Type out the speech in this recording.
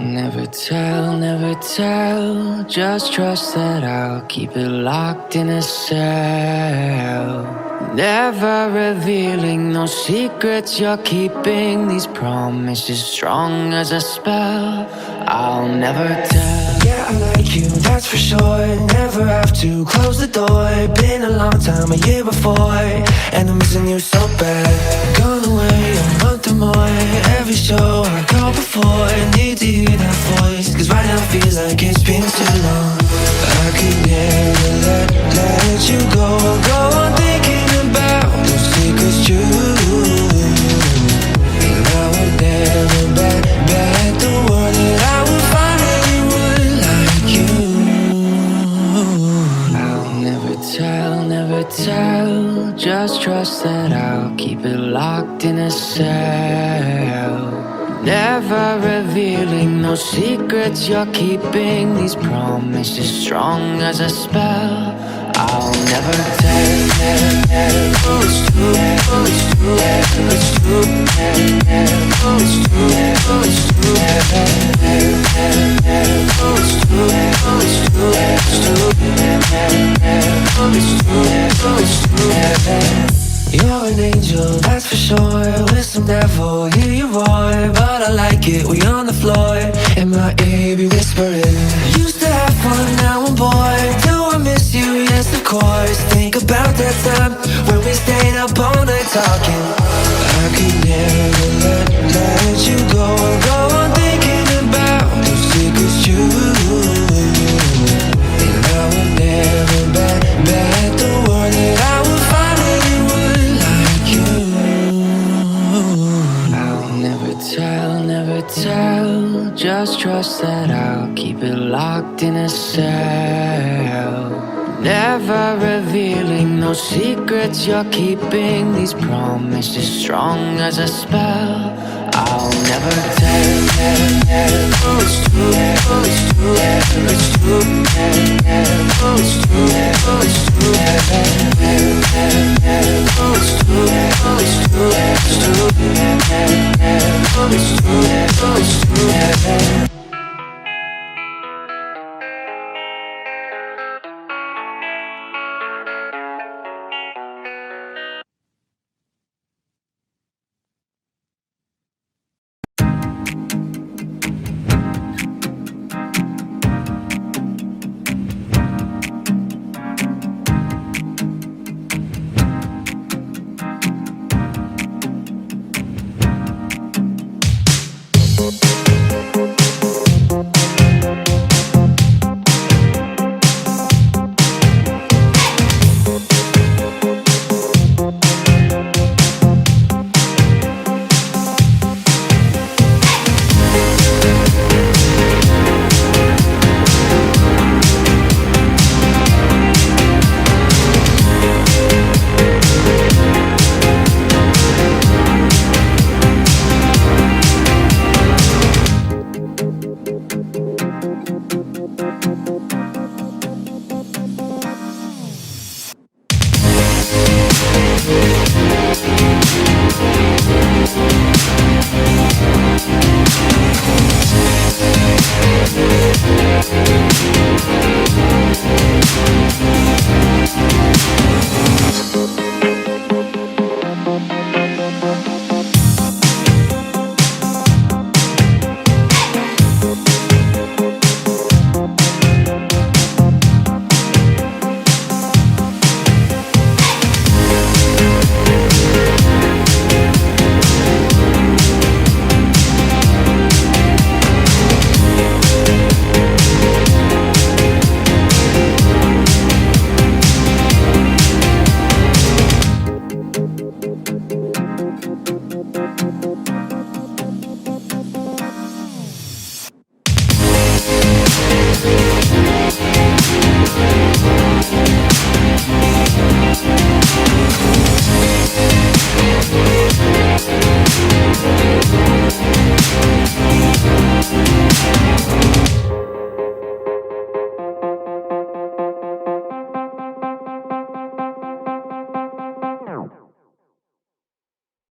Never tell, never tell. Just trust that I'll keep it locked in a cell. Never revealing no secrets you're keeping. These promises strong as a spell. I'll never tell. Yeah, I like you, that's for sure. Never have to close the door. Been a long time, a year before, and I'm missing you so bad. Gone away a month or more. Every show I go before, need to hear that voice, cause right now feels like it's been too long. I could never let you go. Go on thinking about those secrets true. And I would never bet the world that I would find anyone like you. I'll never tell, never tell. Just trust that I'll keep it locked in a cell. Never revealing no secrets you're keeping. These promises strong as a spell. I'll never tell. Oh, it's true. Oh, it's true. It's true. Oh, it's true. Oh, it's true. Oh, it's true. Oh, it's true. It's true. Oh, it's true. Oh, it's true. You're an angel, that's for sure. With some devil, hear you roar. But I like it, we on the floor. In my ear, be whispering. Used to have fun, now I'm bored. Do I miss you? Yes, of course. Think about that time when we stayed up all night talking. I could never let you go. Go on thinking about those secrets true. And I would never bet the world that I would find anyone like you. I'll never tell, never tell. Just trust that I'll keep it locked in a cell. Never revealing no secrets you're keeping. These promises strong as a spell. I'll never tell. Oh, it's true. Oh, it's true. It's true. Oh, it's true. Oh, it's true. Oh, it's true. Oh, it's true. It's true. Oh, it's true. Oh, it's true.